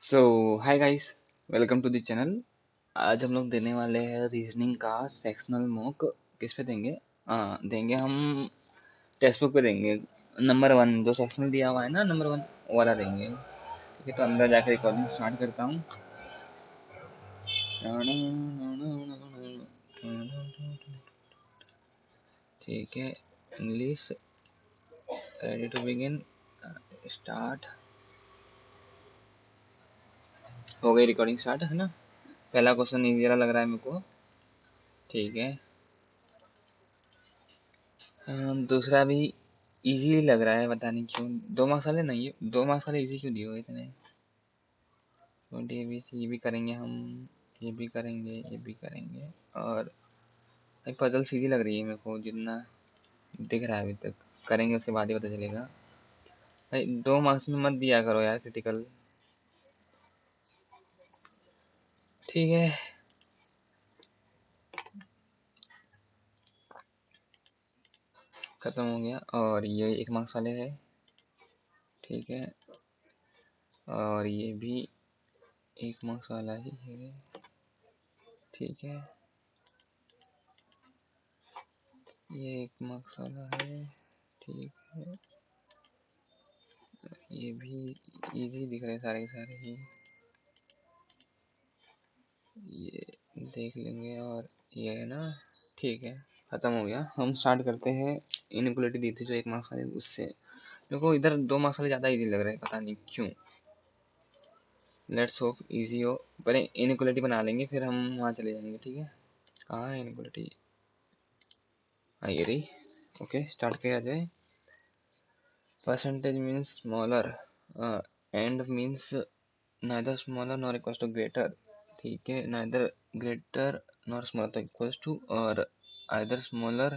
So hi guys, welcome to the channel. आज हम लोग देने वाले हैं रीजनिंग का सेक्शनल मॉक। किस पे देंगे? देंगे हम टेक्स्ट बुक पे देंगे। नंबर वन जो सेक्शनल दिया हुआ है ना, नंबर वन वाला देंगे। ठीक है, तो अंदर जाकर रिकॉर्डिंग स्टार्ट करता हूँ। ठीक है, English ready to begin, start. हो गई रिकॉर्डिंग स्टार्ट, है ना। पहला क्वेश्चन इजी लग रहा है मेरे को। ठीक है, दूसरा भी इजी लग रहा है, पता नहीं क्यों। दो मार्क्स वाले नहीं है, दो मार्क्स वाले इजी क्यों दिए हुए इतने। ट्वेंटी ए बी सी ये भी करेंगे हम, ये भी करेंगे, ये भी करेंगे। और एक पजल सीधी लग रही है मेरे को, जितना दिख रहा है अभी तक। करेंगे उसके बाद ही पता चलेगा। भाई दो मार्क्स में मत दिया करो यार क्रिटिकल। ठीक है, खत्म हो गया। और ये एक मार्क्स वाले है। ठीक है, और ये भी एक मार्क्स वाला ही है। ठीक है, ये एक मार्क्स वाला है। ठीक है, ये भी इजी दिख रहे हैं सारे के सारे ही। ये देख लेंगे। और ये है ना। ठीक है, खत्म हो गया। हम स्टार्ट करते हैं। इनइक्वालिटी दी थी जो एक मार्क्स वाली, उससे मेरे को इधर दो मार्क्स वाले ज़्यादा इजी लग रहे हैं, पता नहीं क्यों। लेट्स होप इजी हो। पहले इनइक्वालिटी बना लेंगे, फिर हम वहाँ चले जाएंगे। ठीक है, कहाँ है इनइक्वालिटी? ये रही। ओके, स्टार्ट किया जाए। Percentage means smaller and means neither smaller nor equals to greater। ठीक है, neither greater nor smaller than equals to, और either smaller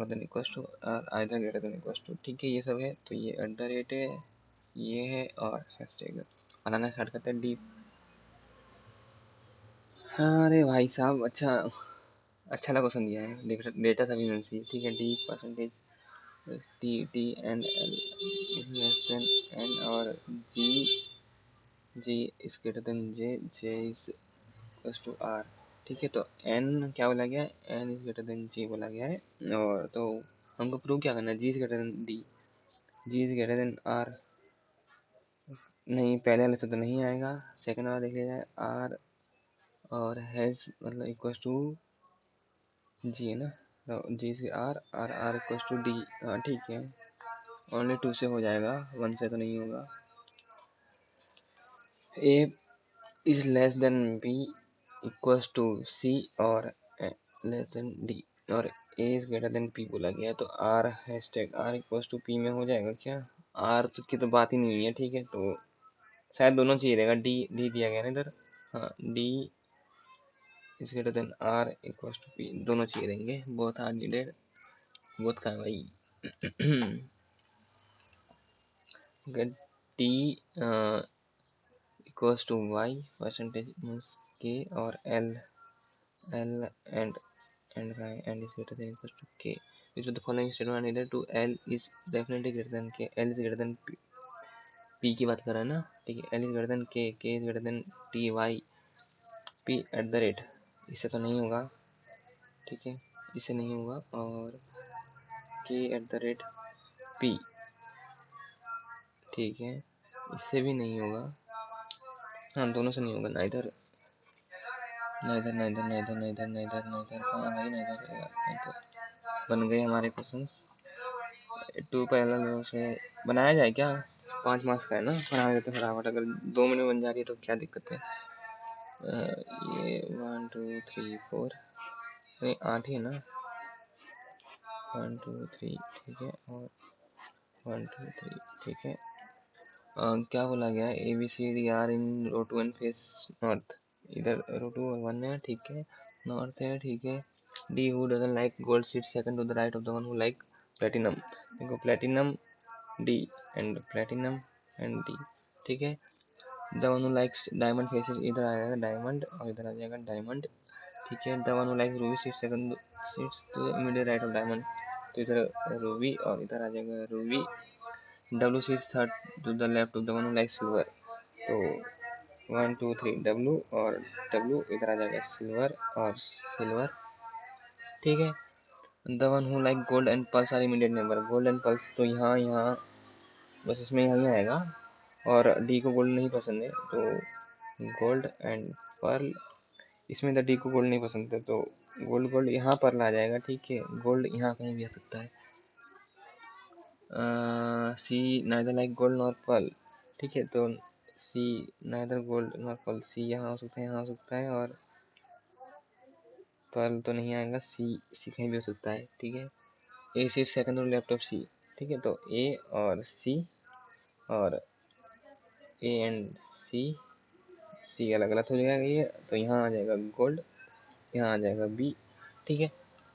than equals to, और either greater than equals to। ठीक है, ये सब है। तो ये एट द रेट है, ये है, और हैशटैग बनाना स्टार्ट करते हैं। डी। अरे भाई साहब, अच्छा अच्छा लगा क्वेश्चन दिया है। डेटा सभी में सी। ठीक है, D percentage T T and L is less than N, और G G is greater than J, J is equals to R. ठीक है, तो एन क्या बोला गया है? N is greater than G बोला गया है। और तो हमको प्रूव क्या करना है? G is greater than D, G is greater than R. नहीं, पहले वाले से तो नहीं आएगा। सेकंड वाला देख लिया जाए। आर और हैज मतलब इक्वल्स टू जी है ना। तो जी से R, R R equals to D. हाँ ठीक है, ओनली टू से हो जाएगा, वन से तो नहीं होगा। A is less than B equals to C, और लेस देन डी, और A is greater than P बोला गया है। तो R hashtag R equals to P में हो जाएगा क्या? आर की तो बात ही नहीं हुई है। ठीक है, तो शायद दोनों चाहिए रहेगा। डी डी दिया गया ना इधर। हाँ, D is greater than R equals to P, दोनों चाहिए रहेंगे। Both are needed. बोथ का है भाई। Get T equals to Y percentage means K, और एल एल एंड का है, and is greater than equals to K. Which of the following statement are needed to L is definitely greater than K? L is greater than P की बात कर रहा है ना। ठीक है, L is greater than K, K is greater than T, Y, P eight the rate. इससे तो नहीं होगा। ठीक है, इससे नहीं होगा। और K eight the rate P। ठीक है, इससे भी नहीं होगा। हाँ, दोनों से नहीं होगा। Neither neither neither neither neither neither neither, हाँ भाई नाइदर बन गए हमारे क्वेश्चंस। टू पैरेलल से बनाया जाए क्या? 5 मार्क्स का है ना, बना देते फटाफट। अगर 2 मिनट में बन जा रही है तो क्या दिक्कत है। ये 1 2 3 4, नहीं 8 ही है ना। 1 2 3, ठीक है, और 1 2 3, ठीक है। क्या बोला गया है? A B C D are in row two and face north. इधर रो टू और वन है। ठीक है, नॉर्थ है। ठीक है, D who doesn't like gold sit second to the right of the one who like platinum. देखो platinum D and platinum and D. ठीक है, the one who likes diamond faces, इधर आ जाएगा डायमंड, और इधर आ जाएगा डायमंड। ठीक है, the one who likes ruby seat second seats to immediate right of diamond, तो इधर रूबी और इधर आ जाएगा ruby. W sits third to the left of the one who likes silver. तो 1 2 3 W और W इधर आ जाएगा सिल्वर और सिल्वर, ठीक है। The one who like gold and pearls are immediate neighbour. Gold and pearls तो यहाँ यहाँ बस इसमें यहाँ आएगा, और डी को गोल्ड नहीं पसंद है तो गोल्ड एंड पर्ल, इसमें द डी को गोल्ड नहीं पसंद है तो गोल्ड गोल्ड यहाँ पर्ल आ जाएगा, ठीक है। गोल्ड यहाँ कहीं भी आ सकता है। C neither like gold nor pearl, ठीक है, तो C neither gold nor pearl, C यहाँ हो सकता है, यहाँ हो सकता है, और पर्ल तो नहीं आएगा, सी कहीं भी हो सकता है, ठीक है। ए सिर्फ सेकंड और लेफ्ट ऑफ सी, ठीक है, तो ए और सी और ए एंड सी अलग अलग हो जाएगा ये, तो यहाँ आ जाएगा गोल्ड, यहाँ आ जाएगा बी, ठीक है।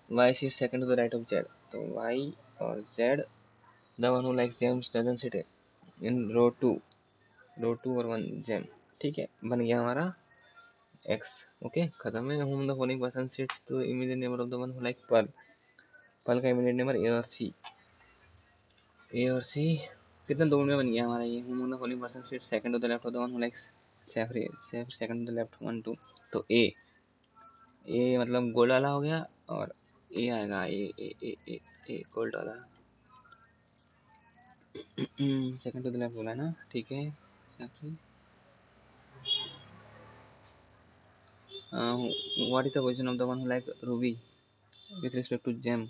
वाई सिर्फ second to the right of Z, तो वाई और Z the one who likes gems doesn't sit in row two और वन जेम, ठीक है, बन गया हमारा एक्स। ओके, खत्म है। Whom the following person sits to immediate neighbour of the one who like pearl, pearl का इमीडिएट नेबर ए और सी, ए और सी कितना 2 में बन गया हमारा ये। Whom the following person sits second to the left of the one who likes सेफ्री, सेकंड टू द लेफ्ट 1 2, तो ए मतलब गोल्ड वाला हो गया, और ए आएगा ए गोल्ड वाला। सेकंड टू द लेफ्ट बोला है ना, ठीक है। What is the position of the one who like ruby with respect to gem,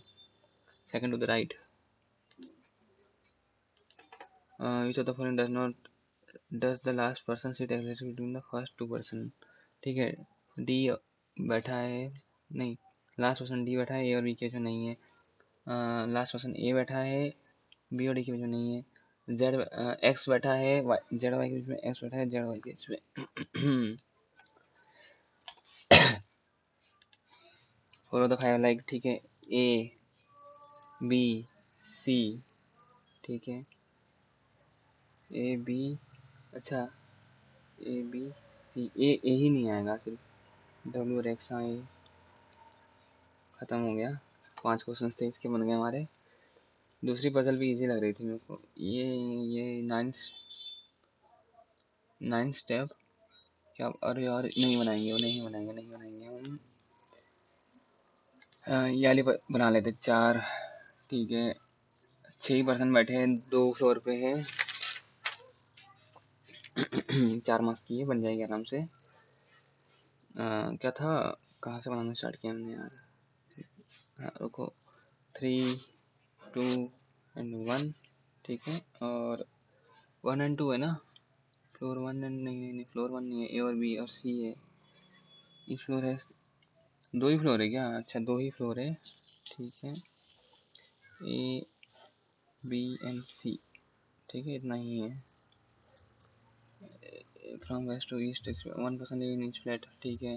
second to the right. Which of the following does the last person sit exactly between the first two person, ठीक है। D बैठा है, नहीं, last person D बैठा है, ए और B के बीच में नहीं है। लास्ट पर्सन ए बैठा है, बी और डी के बीच में नहीं है। जेड एक्स बैठा है, जेड वाई के बीच में, एक्स बैठा है जेड वाई के बीच में। Four of the five like, ठीक है, ए बी सी, ठीक है, ए बी, अच्छा ए बी सी, ए ही नहीं आएगा, सिर्फ डब्ल्यू और एक्स आए। खत्म हो गया, 5 क्वेश्चन थे इसके, बन गए हमारे। दूसरी पजल भी इजी लग रही थी मेरे को, ये नाइन्थ स्टेप क्या, अरे यार नहीं बनाएंगे हम। ये वाली बना लेते 4, ठीक है। 6 ही पर्सन बैठे हैं, 2 फ्लोर पे है। 4 मार्क्स की है, बन जाएगी आराम से। क्या था, कहाँ से बनाना स्टार्ट किया हमने यार, हाँ रुको, 3 2 एंड 1, ठीक है, और 1 एंड 2 है ना। फ्लोर 1 एंड नहीं, फ्लोर 1 नहीं है, ए और बी और सी है। ई फ्लोर है, 2 ही फ्लोर है क्या, अच्छा 2 ही फ्लोर है, ठीक है। ए बी एंड सी, ठीक है, इतना ही है। From west to east 1% in each flat, ठीक है।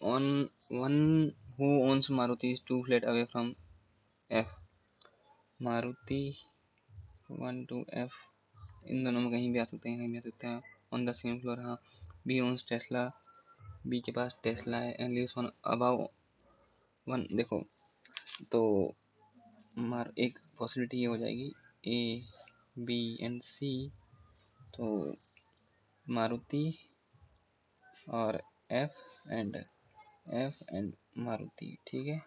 On one who owns Maruti is 2 flat away from F, Maruti 1 to F, इन दोनों में कहीं भी आ सकते हैं, कहीं भी आ सकते हैं। ऑन द सेम फ्लोर, हाँ। बी ओन्स टेस्ला, बी के पास टेस्ला है, एंड लिव्स ऑन अबव 1, देखो तो एक पॉसिबिलिटी ये हो जाएगी, ए बी एंड सी, तो मारुति और एफ एंड मारुति, ठीक है।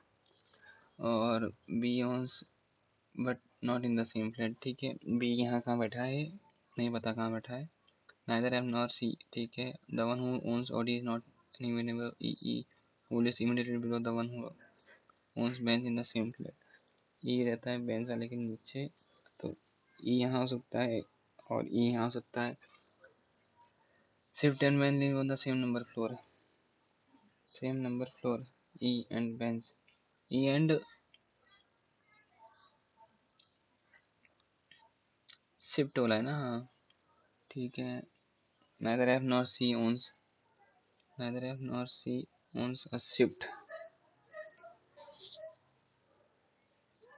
और B owns but not in the same flat, ठीक है। बी यहाँ कहाँ बैठा है, नहीं पता कहाँ बैठा है। नाइदर एफ नॉर सी, ठीक है। The one who owns Audi is not anywhere E, who lives immediately below the one who owns Benz in the same flat. E रहता है बेंच वाले के नीचे, तो ई यहाँ हो सकता है और ई यहाँ हो सकता है। सिर्फ 10 man live on the same number floor, E and Benz, E and Swift वाला है ना, हाँ ठीक है। Neither F nor C owns a Swift,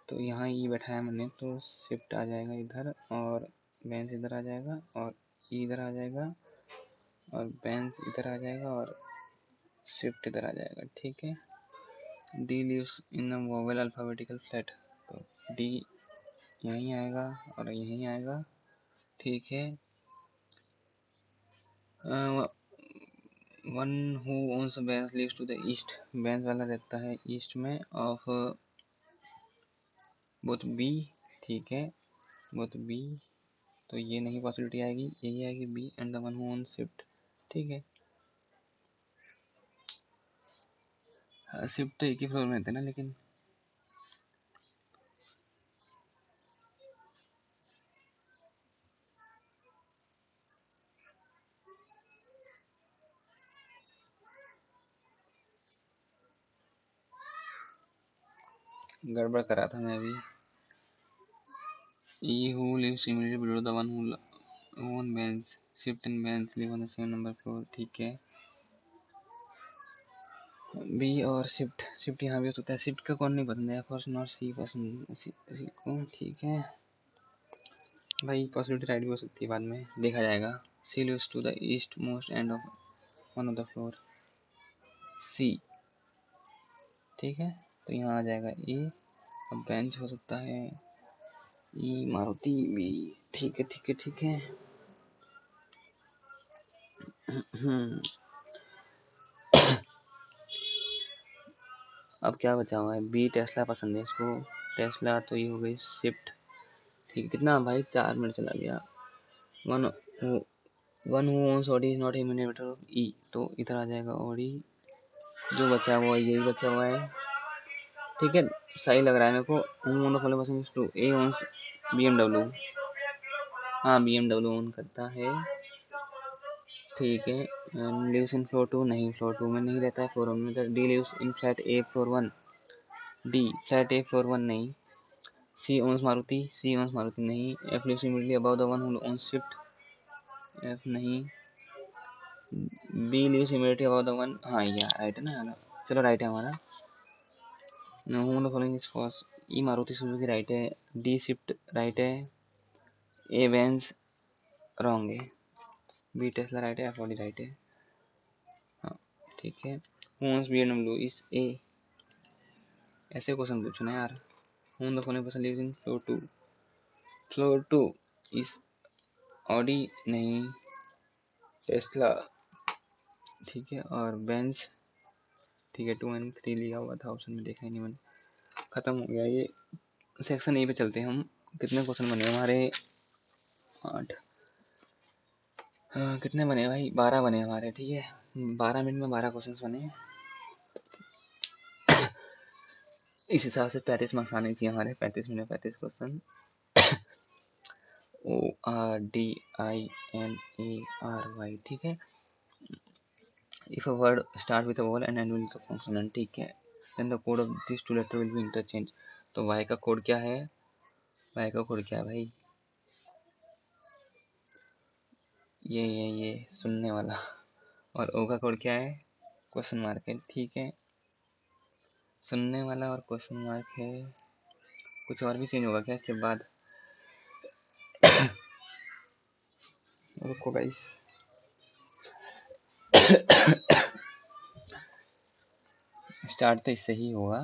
तो यहाँ ई बैठाया मैंने, तो शिफ्ट आ जाएगा इधर, और बेंच इधर आ जाएगा, और ई इधर आ जाएगा, और बेंच इधर आ जाएगा, और शिफ्ट इधर आ जाएगा, ठीक है। D lives in a vowel alphabetical flat, तो डी यहीं आएगा और यहीं आएगा, ठीक है। One who owns Benz lives to the east, Benz वाला रहता है ईस्ट में ऑफ बोथ बी, ठीक है, बोथ बी, तो ये नहीं पॉसिबिलिटी आएगी, यही आएगी B and the one who owns Swift, ठीक है। शिफ्ट तो एक ही फ्लोर में रहते ना, लेकिन गड़बड़ करा था मैं भी। E who lives immediately below the one who own Benz, shift and Benz live on the same number floor, ठीक है। बी और शिफ्ट, शिफ्ट यहाँ भी हो सकता है, शिफ्ट का कौन नहीं पसंद है, फर्स्ट नॉट सी पसंद, सी को, ठीक है भाई, पॉसिबिलिटी राइट भी हो सकती है, बाद में देखा जाएगा। C lives to the east most end of one of the floor, C, ठीक है, तो यहाँ आ जाएगा ए। अब बेंच हो सकता है ई मारुति बी, ठीक है ठीक है ठीक है। अब क्या बचा हुआ है, बी टेस्ला पसंद है इसको, टेस्ला, तो ये हो गई शिफ्ट, ठीक है। कितना भाई, 4 मिनट चला गया। One one who owns Audi is not इम्यूनेटर ऑफ ई, तो इधर आ जाएगा ऑडी, जो बचा हुआ है यही बचा हुआ है, ठीक है, सही लग रहा है मेरे को। टू ए ओन्स BMW, हाँ BMW ओन करता है, ठीक है। लिव्स इन फ्लोर 2, नहीं फ्लोर 2 में नहीं रहता है, फ्लोर 1 में। D lives in flat A floor 1, D flat A floor 1 नहीं। C owns Maruti, C owns Maruti नहीं। F lives immediately above the one who owns swift, F नहीं। B lives immediately above the one, हाँ ये right है ना, चलो right है हमारा। Whom the following is false, E Maruti Suzuki right है, डी शिफ्ट राइट है, ए वेंस रॉन्ग है, बी टेस्ला राइट है, एफ ऑडी राइट है, हाँ ठीक है। ओन्स BMW इज ए, ऐसे क्वेश्चन पूछो ना यार। Whom the following person lives in floor 2, floor 2 is Audi नहीं, टेस्ला, ठीक है, और बेंज, ठीक है। 2 एंड 3 लिया हुआ था ऑप्शन में, देखा ही नहीं मैंने, खत्म हो गया ये। सेक्शन ए पे चलते हैं हम। कितने क्वेश्चन बने हमारे, 8, कितने बने भाई, 12 बने हमारे, ठीक है। 12 मिनट में 12 क्वेश्चन बने, इस हिसाब से 35 मार्क्स आने चाहिए हमारे, 35 मिनट 35 क्वेश्चन। ORDINARY, ठीक है। If a word start with a vowel and end with a consonant, ठीक है, then the code of these two letter will be interchange। तो y का कोड क्या है, y का कोड क्या है भाई, ये सुनने वाला, और o का कोड क्या है, क्वेश्चन मार्क है, ठीक है। सुनने वाला और क्वेश्चन मार्क है, कुछ और भी चेंज होगा क्या इसके बाद, रुको गाइस। स्टार्ट तो इससे ही होगा,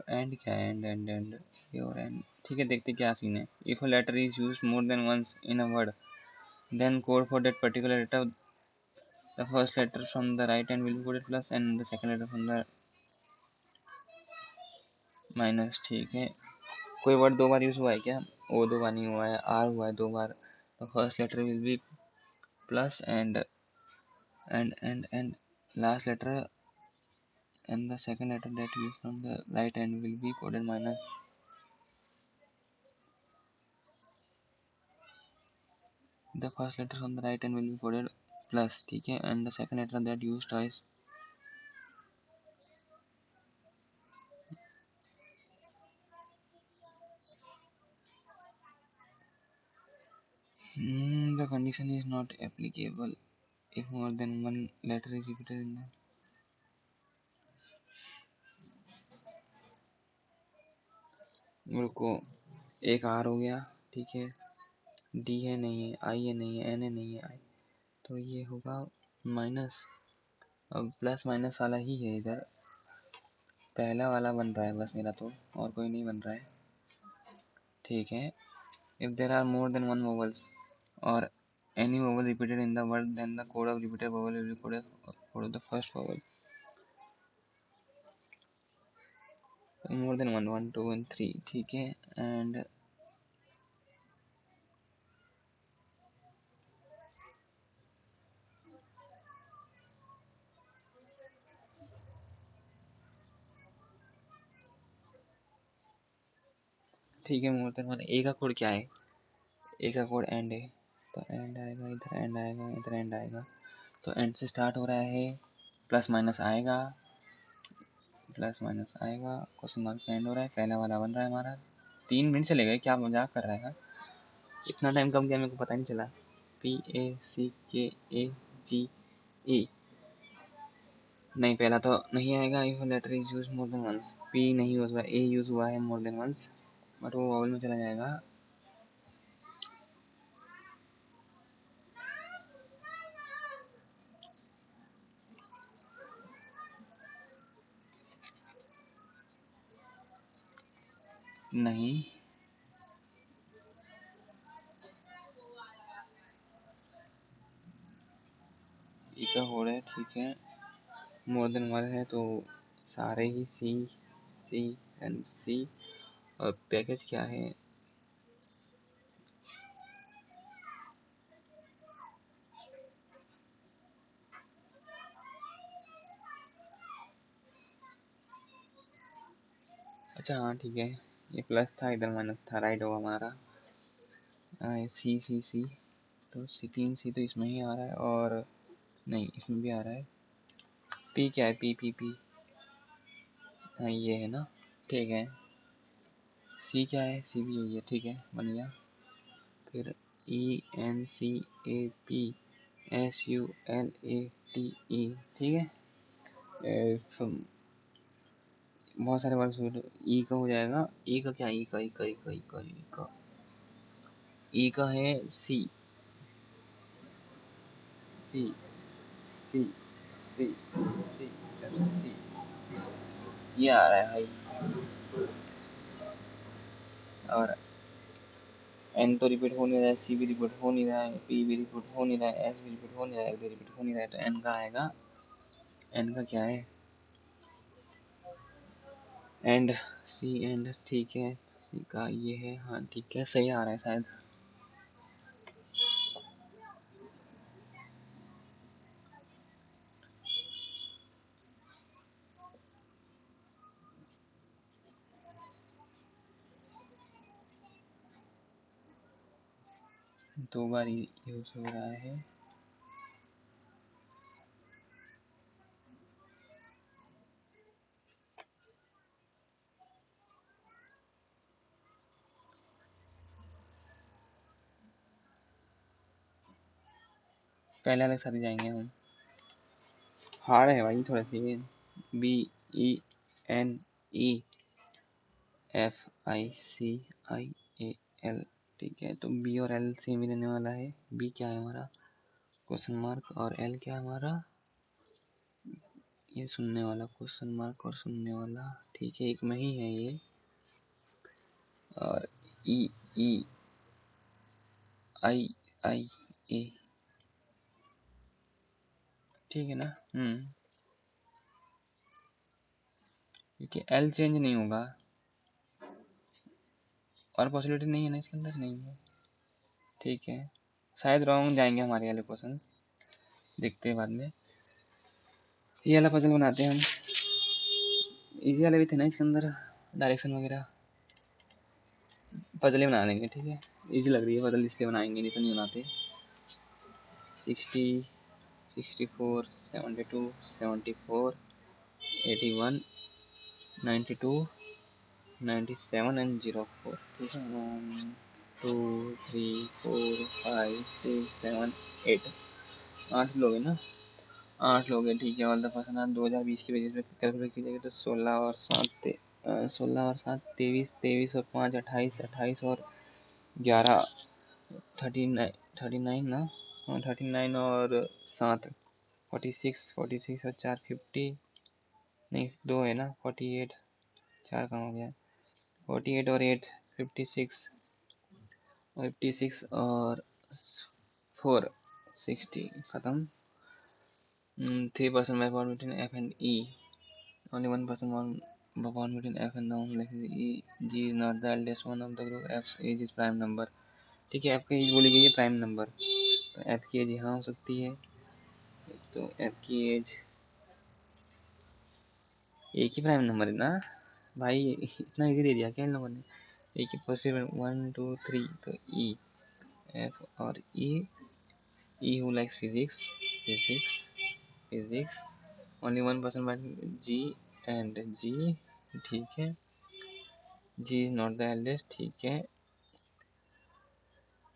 एंड क्या है, एंड और एंड, ठीक है। देखते क्या सीन है। If a letter is used more than once in a word, then code for that particular letter, the first letter from the right hand will be coded plus and the second letter from the minus, ठीक है। कोई word 2 बार use हुआ है क्या, ओ 2 बार नहीं हुआ है, are हुआ है 2 बार, तो first letter will be plus and last letter and the second letter that is from the right hand will be coded minus, the first letter from the right hand will be coded plus, ठीक है, and the second letter that used twice, the condition is not applicable if more than one letter is repeated in the, रुको, एक are हो गया, ठीक है, D है नहीं है, आई है नहीं है, एन है नहीं है, आई, तो ये होगा माइनस। अब प्लस माइनस वाला ही है इधर, पहला वाला बन रहा है बस मेरा, तो और कोई नहीं बन रहा है। ठीक है, if there are more than one vowels और any vowel repeated in the word, then the code of repeated vowel will be code of the first vowel. More than one, 1 2 and 3, ठीक है। एंड ठीक है, more than one. ए का code क्या है? ए का code and है, तो एंड आएगा इधर, एंड आएगा इधर, एंड आएगा। तो एंड से स्टार्ट हो रहा है, प्लस माइनस आएगा, प्लस माइनस आएगा, क्वेश्चन मार्क पे एंड हो रहा है। पहला वाला बन रहा है हमारा। 3 मिनट चले गए, क्या मजाक कर रहा है? इतना टाइम कम गया, मेरे को पता नहीं चला। PACKAGE, नहीं पहला तो नहीं आएगा। If letter is use more than once, P नहीं यूज हुआ, ए यूज हुआ है मोर देन वंस, बट वो वॉवल में चला जाएगा। नहीं, ई का हो रहा है, ठीक है। मोर देन वन है तो सारे ही सी सी एंड सी। और पैकेज क्या है? अच्छा हाँ ठीक है, ये प्लस था, इधर माइनस था, राइट होगा हमारा। सी सी सी, तो सी 3 सी तो इसमें ही आ रहा है, और नहीं इसमें भी आ रहा है। पी क्या है? पी पी पी, हाँ ये है ना, ठीक है। सी क्या है? सी भी यही है, ठीक है, बन गया। फिर ENCAPSULATE, ठीक है। बहुत सारे वर्ड। ई का हो जाएगा, ई का क्या? ई का, ई का, ई का, ई का, ई का, ई का है सी सी सी सी सी सी, ये आ रहा है भाई। और एन तो रिपीट हो नहीं रहा है, सी भी रिपीट हो नहीं रहा है, पी भी रिपीट हो नहीं रहा है, एस भी रिपीट हो नहीं रहा है, भी रिपीट हो नहीं रहा है, तो एन का आएगा। एन का क्या है? एंड, सी एंड, ठीक है। सी का ये है, हाँ ठीक है, सही आ रहा है शायद। दो बार यूज हो रहा है। पहले वाले साथ ही जाएंगे हम। हार्ड है भाई थोड़ा सी। BENEFICIAL, ठीक है। तो बी और एल सेम ही रहने वाला है। बी क्या है हमारा? क्वेश्चन मार्क, और एल क्या है हमारा? ये सुनने वाला, क्वेश्चन मार्क और सुनने वाला, ठीक है, एक में ही है ये। और ई ई आई आई ए, ठीक है ना। क्योंकि एल चेंज नहीं होगा, और पॉसिबिलिटी नहीं है ना इसके अंदर, नहीं है, ठीक है। शायद रॉन्ग जाएंगे हमारे वाले क्वेश्चन, देखते हैं बाद में। ये वाला पजल बनाते हैं हम। इजी वाले भी थे ना इसके अंदर, डायरेक्शन वगैरह। पजल ही बना लेंगे, ठीक है। इजी लग रही है पजल, इसलिए बनाएंगे, नहीं तो नहीं बनाते। 60, 64, 72, 74, 81, 92, 97 एंड 04, ठीक है। 1 2 3 4 5 6 7 8, 8 लोग हैं ना, 8 लोग हैं, ठीक है। ऑल द पर्सन 2020 की वजह से कैलकुलेट कीजिएगा तो 16 और 7 23, 23 और 5 28, 28 और 11 39, 39 ना, हाँ 39 और 7 46, 46 और 4 50, नहीं 2 है ना, 48, 4 कहाँ हो गया, 48 और 8 56, 56 और 4 60 खत्म। 3% by bond between F and E. Only 1% bond between F and the like E. G is not the eldest one of the group. F's age is prime number. ठीक है, F की एज बोली गई है प्राइम नंबर, तो F की as यहाँ हो सकती है, तो F की एज एक ही प्राइम नंबर है ना भाई, इतना इजी दे दिया क्या इन लोगों ने। एक ही पॉजिटिव 1 2 3, तो E, F और E who likes physics only 1% but G and G, ठीक है, G is not the eldest, ठीक है।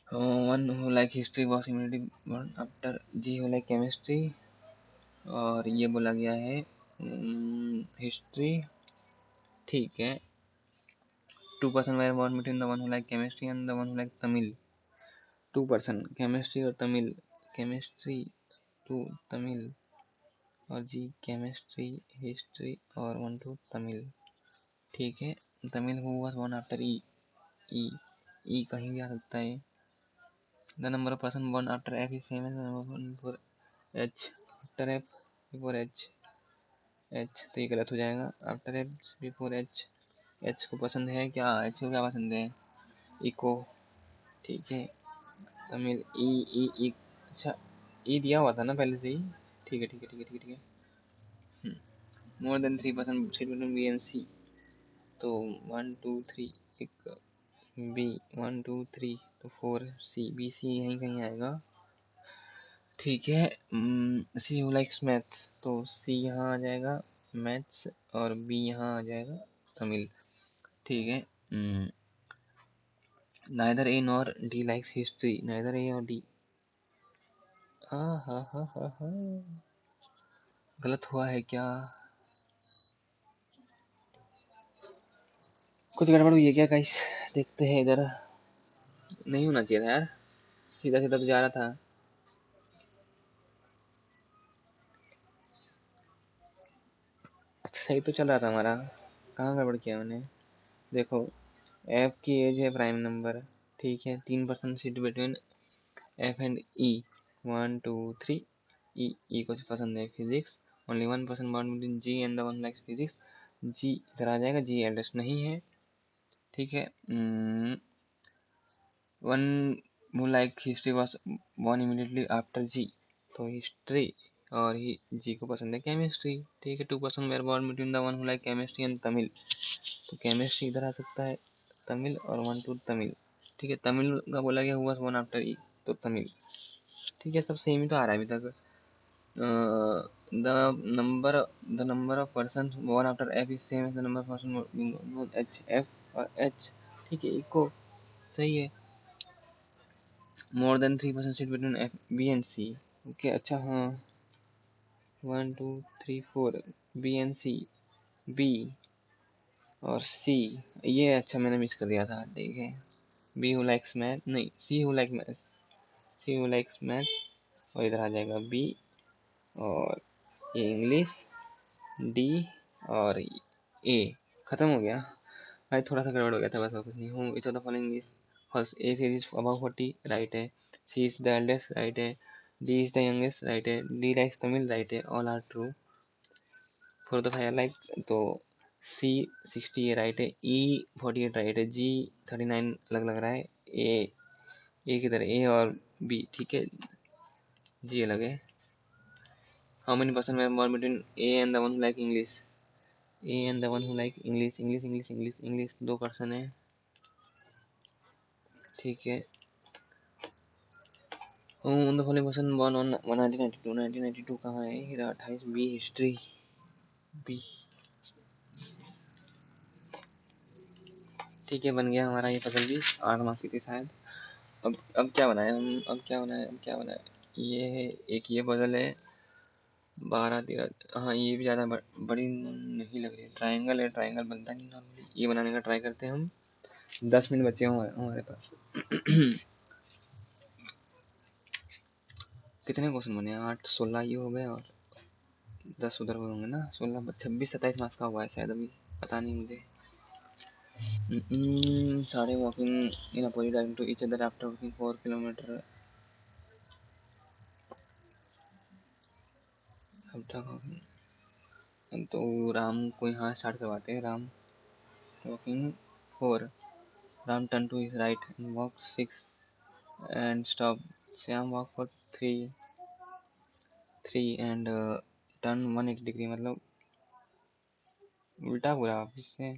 One who like history was immediately born after G who like chemistry, और ये बोला गया है हिस्ट्री, ठीक है। 2% were born between the one who like chemistry and the one who like Tamil, 2% chemistry और तमिल, केमिस्ट्री टू तमिल, और जी केमिस्ट्री हिस्ट्री और 1 2 तमिल, ठीक है। Tamil who was born after E, E कहीं भी आ सकता है। The number of person born after F is same as number for H after F before H, तो ये गलत हो जाएगा। After F before H, H को पसंद है क्या, एच को क्या पसंद है, इको, ठीक है। तमिल ई ई ई, अच्छा ई दिया हुआ था ना पहले से ही, ठीक है ठीक है ठीक है ठीक है। More than 3% seat between B and C, तो 1 2 3 एक बी, 1 2 3 तो 4 सी, बी सी यहीं कहीं आएगा, ठीक है। सी हु लाइक्स मैथ्स, तो सी यहाँ आ जाएगा मैथ्स, और बी यहाँ आ जाएगा तमिल, ठीक है। Neither A nor D likes history, neither A और डी, हा गलत हुआ है क्या, कुछ गड़बड़ हुई है क्या गाइस, देखते हैं इधर। नहीं होना चाहिए था यार, सीधा सीधा तो जा रहा था। सही तो चल रहा था हमारा, कहाँ गड़बड़ किया मैंने। देखो एफ की एज है प्राइम नंबर, ठीक है। 3% seat between F and E, 1 2 3, E को पसंद है physics, only 1% bond between G and the one likes physics, G इधर आ जाएगा, जी एल्डेस्ट नहीं है, ठीक है। One who like history was born immediately after G, तो हिस्ट्री, और ही जी को पसंद है केमिस्ट्री, ठीक है। 2% were born between the one who like chemistry and Tamil, तो केमिस्ट्री इधर आ सकता है, तमिल और 1 2 तमिल, ठीक है। तमिल का बोला गया हुआ born after E, तो तमिल, ठीक है। सब सेम ही तो आ रहा है अभी तक। The number of person born after F is same as the number of person H, F और H, ठीक है। इको सही है। More than 3% seat between F B and C, okay अच्छा हाँ। 1 2 3 4 बी एंड सी, बी और सी, ये अच्छा मैंने मिस कर दिया था, ठीक है। बी हु लाइक्स मैथ, नहीं see who like math, see who likes math, और इधर आ जाएगा बी, और ये इंग्लिश डी, और ए, खत्म हो गया भाई, थोड़ा सा गड़बड़ हो गया था बस, और कुछ नहीं। हूँ each of the following is first, A series above 40 right है, C is the eldest right है, D is the youngest right है, डी लाइक्स तमिल राइट है, all are true. For the fire like, तो सी 60 राइट है, ई 48 right है, जी 39 अलग लग रहा है, ए किधर, ए और बी, ठीक है, जी अलग है। How many person were born between A and the one who like English, A and the one who like English, English English English English 2% है, ठीक है। On the following person born on 1992, 1992 कहाँ है, हीरा 28, B history, B, ठीक है। बन गया हमारा ये पजल भी, 8 मार्क्स की थी शायद। अब क्या बनाए हम, अब क्या बनाए, ये है एक, ये पजल है 12 13, हाँ ये भी ज़्यादा बड़ी नहीं लग रही, ट्राइंगल है, ट्राइंगल बनता नहीं नॉर्मली, ये बनाने का ट्राई करते हैं हम। 10 मिनट बचे हुए हमारे पास। कितने क्वेश्चन बने, 8 16 ये हो गए, और 10 उधर हुए होंगे ना, 16 26 27 मार्क्स का हुआ है शायद, अभी पता नहीं मुझे। सारे walking in opposite direction to each other after walking 4 kilometre. अब तक तो राम को यहाँ स्टार्ट करवाते हैं। Ram walking 4, Ram turn to his right and walk 6 and stop. Shyam walk for 3 and turn 180 degree, मतलब उल्टा पूरा वापिस से।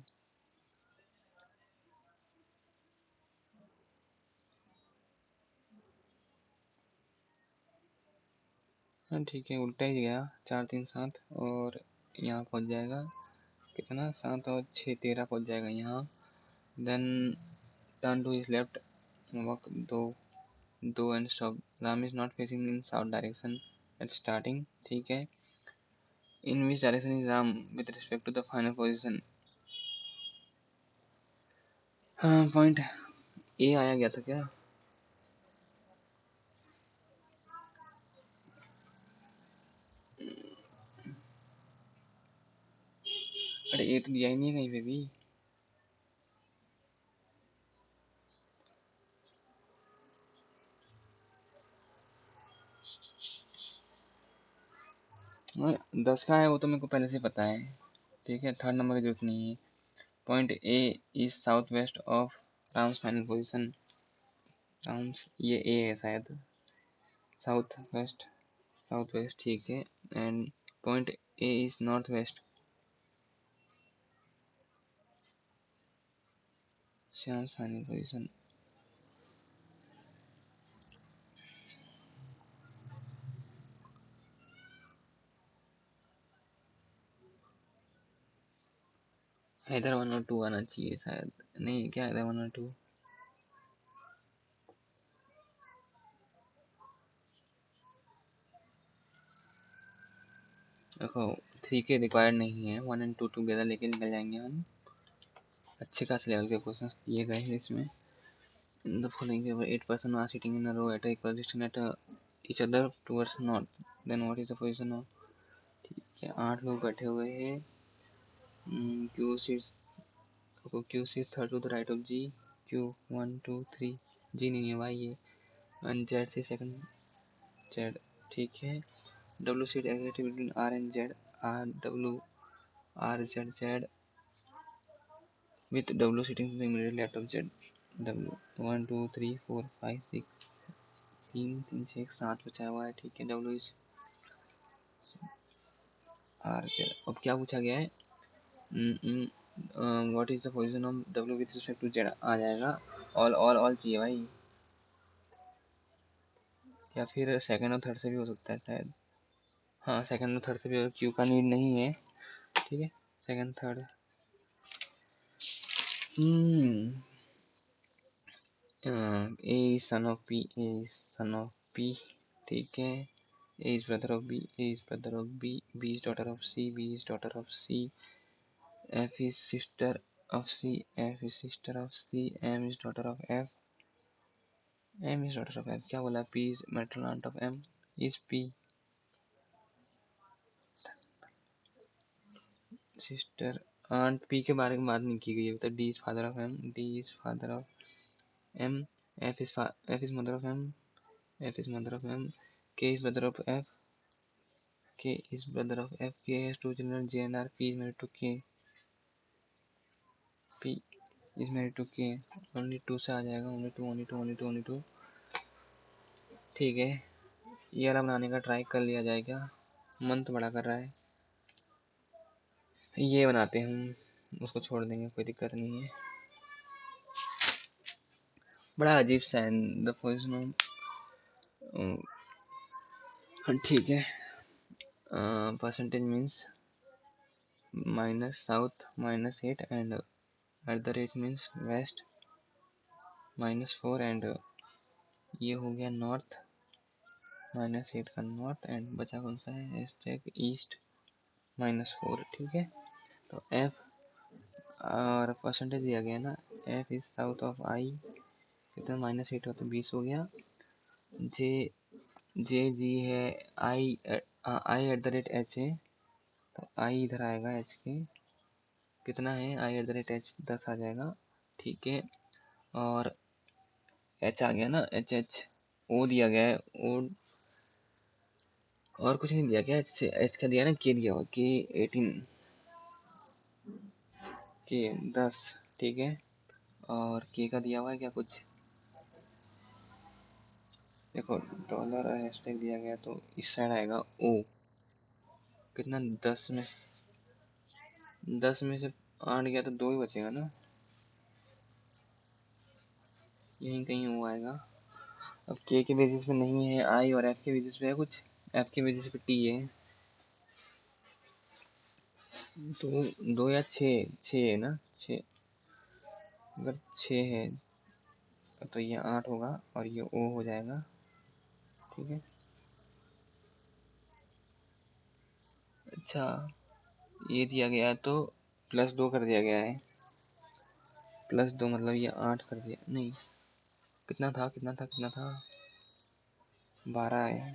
हाँ ठीक है, उल्टा ही गया। 4 3 7 और यहाँ पहुँच जाएगा कितना, 7 और 6 13 पहुँच जाएगा यहाँ। Then turn to his left, walk 2 and stop. Ram is not facing in south direction at starting, ठीक है। In which direction is Ram with respect to the final position. हाँ पॉइंट ए आया गया था क्या? अरे ए तो दिया ही नहीं है कहीं पे भी। हाँ, 10 का है वो तो मेरे को पहले से पता है, ठीक है, थर्ड नंबर की जरूरत नहीं है। Point A is south west of Ram's final position. Ram's ये ए है शायद, साउथ वेस्ट ठीक है। And point A is north west Shyam's final position. इधर 1 और 2 आना चाहिए शायद, नहीं क्या इधर 1 और 2। देखो 3 के रिक्वायर्ड नहीं है, 1 एंड 2 टुगेदर लेके निकल जाएंगे हम। अच्छे खास लेवल के क्वेश्चन दिए गए हैं इसमें। In the following 8 person are sitting in a row at equal distance at each other towards north, then what is the position of. ठीक है, 8 लोग बैठे हुए हैं। Q seats, Q seat third to the right of G. Q 1 2 3, G नहीं है भाई ये। एंड जेड से सेकंड जेड, ठीक है। W seat exactly between R and Z, R W R Z Z with W sitting to the immediate left of Z। W 1 2 3 4 5 6, 3 3 6 7 बचा हुआ है, ठीक है। W is R Z। अब क्या पूछा गया है, what is the position of W with respect to Z आ जाएगा। ऑल चाहिए भाई, या फिर सेकंड और थर्ड से भी हो सकता है शायद। हाँ सेकंड और थर्ड से भी, क्यू का नीड नहीं है, ठीक है। Second third. A is son of P, A is son of P, ठीक है। A is brother of B, A is brother of B, B is daughter of C, B is daughter of C, F is sister of C, F is sister of C, M is daughter of F, M is daughter of F। क्या बोला, P is maternal aunt of M, is P sister aunt। P के बारे में बात नहीं की गई है, तो D is father of M, D is father of M, F is mother of M, F is mother of M, K is brother of F, K is brother of F, K has 2 children J and R, P is married to K, P is married to K। only 2 से आ जाएगा, only 2 only 2 only 2 only 2, ठीक है। ये वाला बनाने का try कर लिया जाए क्या, मन तो बड़ा कर रहा है। ये बनाते हैं हम, उसको छोड़ देंगे, कोई दिक्कत नहीं है। बड़ा अजीब सा है द पोजीशन, ठीक है। Percentage means minus south -8 and at the rate means west -4 and ये हो गया नॉर्थ -8 का नॉर्थ, एंड बचा कौन सा है, एस्टेक ईस्ट -4, ठीक है। तो एफ और परसेंटेज दिया गया ना, एफ इज साउथ ऑफ आई, कितना -8 हो तो 20 हो गया। जे जे जी है, आई एट द रेट एच है, तो आई इधर आएगा एच के, कितना है आई एट द रेट एच 10 आ जाएगा, ठीक है। और एच आ गया ना, एच एच ओ दिया गया है, ओ और कुछ नहीं दिया क्या, एच से एच का दिया ना, के दिया हुआ, के 18, के 10, ठीक है। और के का दिया हुआ है क्या कुछ, देखो डॉलर और हैशटैग दिया गया तो इस साइड आएगा ओ, कितना 10 में से 8 गया तो 2 ही बचेगा ना, यहीं कहीं ओ आएगा। अब के बेसिस पे नहीं है आई, और एफ के बेसिस पे है कुछ, एफ के बेसिस पे टी है, तो 2 या 6 है ना, 6, अगर 6 है तो ये 8 होगा और ये ओ हो जाएगा, ठीक है। अच्छा ये दिया गया है तो +2 कर दिया गया है, +2 मतलब ये 8 कर दिया, नहीं कितना था 12 है,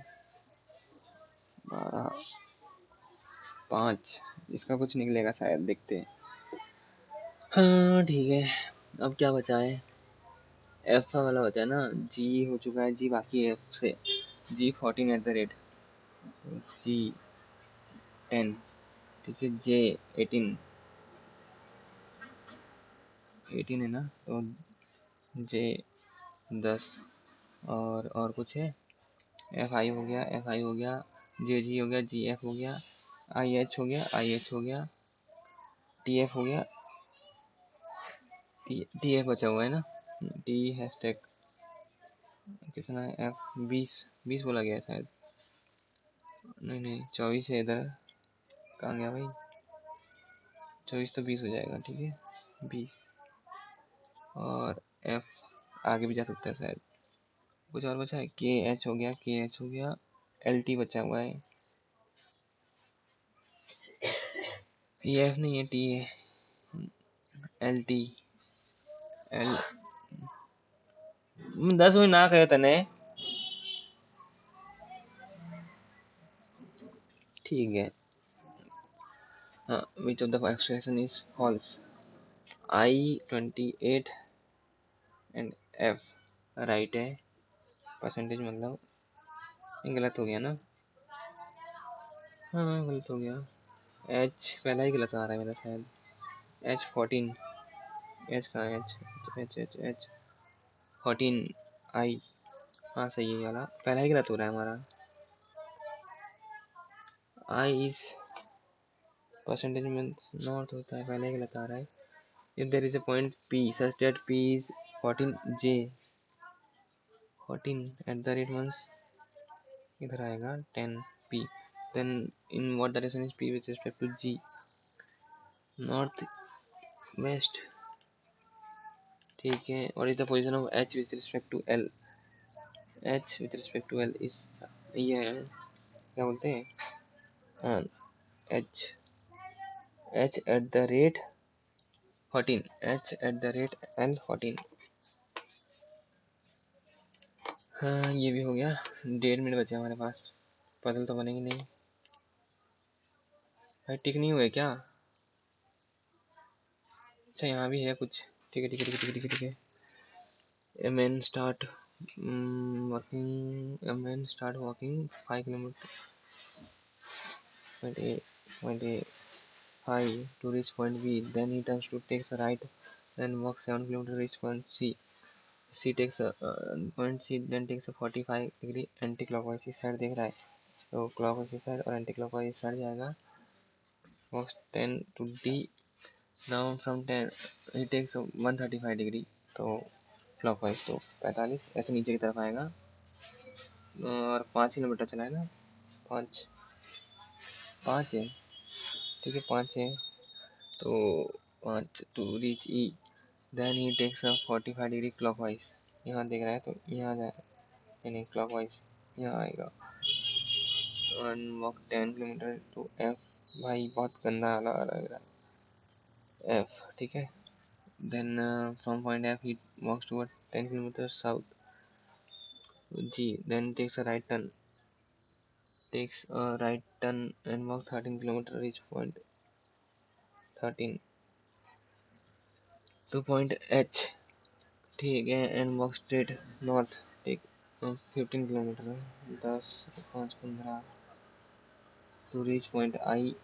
12 5, इसका कुछ निकलेगा शायद, देखते हैं। हाँ ठीक है, अब क्या बचा है, एफ वाला बचा है ना, जी हो चुका है, जी बाकी है एफ से, G14 G10, ठीक है, J18 18 है ना, तो J10, और कुछ है, FI हो गया, FI हो गया, JG हो गया, GF हो गया, IH हो गया, IH हो गया, TF हो गया, TF बचा हुआ है ना, T हैशटैग कितना है, F 20 बोला गया है शायद, नहीं 24 है इधर, कहाँ गया भाई, 24 तो 20 हो जाएगा, ठीक है 20, और F आगे भी जा सकता है शायद, कुछ और बचा है, KH हो गया, KH हो गया, LT बचा हुआ है, ये F नहीं है, T है, LT L 10 मिनट ना कहे तने, ठीक है। हाँ, which of the expression is false, I28 and F right है, परसेंटेज मतलब ये गलत हो गया ना, हाँ गलत हो गया, H पहला ही गलत आ रहा है मेरा शायद, H14, H कहाँ है, H 14 I, हाँ सही है वाला, पहला ही गलत हो रहा है हमारा, I इस परसेंटेज में नॉट होता है, पहले ही गलत आ रहा है। If there is a point P such that P is 14 J 14 at the rate once, इधर आएगा 10 P, then in what direction is P with respect to G, north west, ठीक है। और is the position of H with respect to L, H with respect to L इस, ये है क्या बोलते हैं, हाँ H at the rate 14, H at the rate L 14, हाँ ये भी हो गया, 1.5 मिनट बचे हमारे पास, पजल तो बनेगी नहीं भाई, टिक नहीं हुए क्या, अच्छा यहाँ भी है कुछ, ठीक है ठीक है ठीक है ठीक है ठीक है, MN start working, MN start walking 5 kilometer, point A 5 to reach point B, then he turns to takes a right, then walks 7 kilometer reach point C, C takes a point C, then takes a 45 degree anti-clockwise इस side देख रहा है, तो clockwise इस side और anti-clockwise इस side जाएगा, walks 10 to D, now from 10 he takes a 135 degree, तो क्लॉकवाइज तो 45 ऐसे नीचे की तरफ आएगा, और 5 किलोमीटर चला है ना, 5 5 है, ठीक है 5 है, तो 5 to reach E, then he takes a 45 degree clockwise, यहाँ देख रहा है तो यहाँ जाए, नहीं क्लॉकवाइज यहाँ आएगा, one walk 10 kilometre to F, भाई बहुत गंदा लग रहा है एफ, ठीक है, then from point F he walks toward 10 kilometre south G, then takes a right turn, takes right turn and walk 13 kilometre reach point 13 to point H, ठीक है, and walk straight north, take 15 kilometre 10 5 15 to reach point I,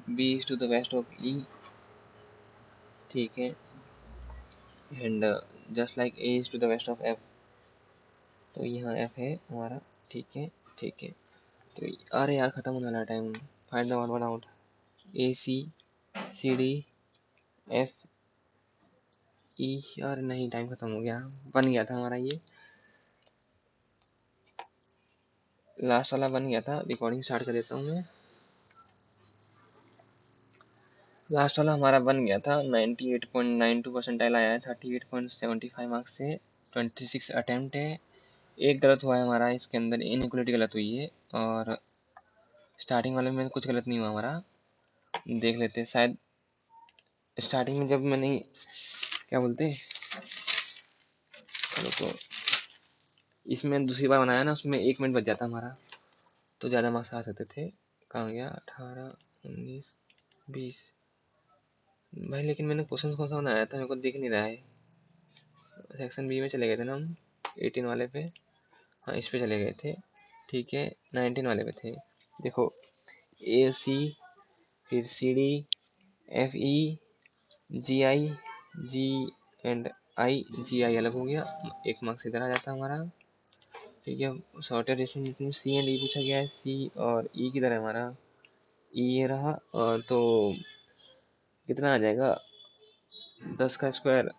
B is to the west of ई, ठीक है, and just like A is to the west of F, तो यहाँ F है हमारा, ठीक है, ठीक है। तो अरे यार खत्म होने वाला time, find the one one out, A C C D F E, यार नहीं टाइम खत्म हो गया, बन गया था हमारा ये लास्ट वाला बन गया था। रिकॉर्डिंग स्टार्ट कर देता हूँ मैं। लास्ट वाला हमारा बन गया था, 98.92 परसेंटाइल आया है 38.75 मार्क्स से, 26 अटेम्प्ट है। एक गलत हुआ है हमारा, इसके अंदर इनइक्वलिटी गलत हुई है, और स्टार्टिंग वाले में कुछ गलत नहीं हुआ हमारा। देख लेते हैं, शायद स्टार्टिंग में जब मैंने क्या बोलते चलो, तो इसमें दूसरी बार बनाया ना, उसमें 1 मिनट बच जाता हमारा, तो ज़्यादा मार्क्स आ सकते थे। कहाँ गया, 18 19 20 भाई, लेकिन मैंने क्वेश्चन कौन सा बनाया था, मेरे को दिख नहीं रहा है। सेक्शन बी में चले गए थे ना हम, 18 वाले पे, हाँ इस पे चले गए थे, ठीक है, 19 वाले पे थे। देखो, ए सी, फिर C D F E G I, G and I, G I अलग हो गया, 1 मार्क्स इधर आ जाता हमारा, ठीक है। शॉर्टेड डिस्टेंस सी एंड ई पूछा गया है, सी और ई किधर है हमारा, ई ये रहा, और तो कितना आ जाएगा, 10 का स्क्वायर,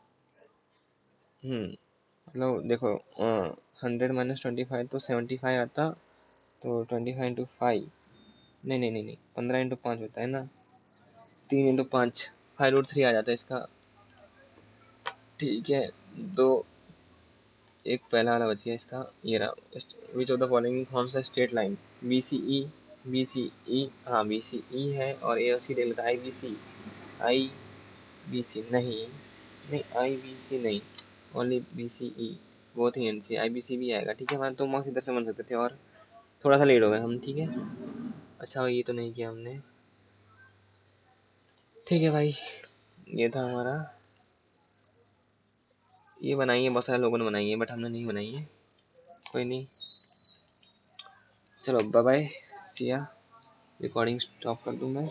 मतलब देखो 100 माइनस 25 तो 75 आता, तो 25 × 5, नहीं 15 × 5 होता है ना, 3 × 5, 5√3 आ जाता है इसका, ठीक है। दो, एक पहला वाला बच गया इसका, ये रहा, which of the following forms a straight line, B C E, B C E, हाँ बी सी ई है, और ए और सी डेल का आई बी सी, आई बी सी नहीं, नहीं आई बी सी नहीं, ओनली बी सी ई, बहुत ही एन सी, आई बी सी भी आएगा, ठीक है। हमारे 2 मार्क्स इधर से बन सकते थे, और थोड़ा सा लेट हो गए हम, ठीक है। अच्छा ये तो नहीं किया हमने, ठीक है भाई, ये था हमारा, ये बनाई है बहुत सारे लोगों ने बनाई है, बट हमने नहीं बनाई है, कोई नहीं, चलो bye bye, Siya. Recording stop कर दूँ मैं।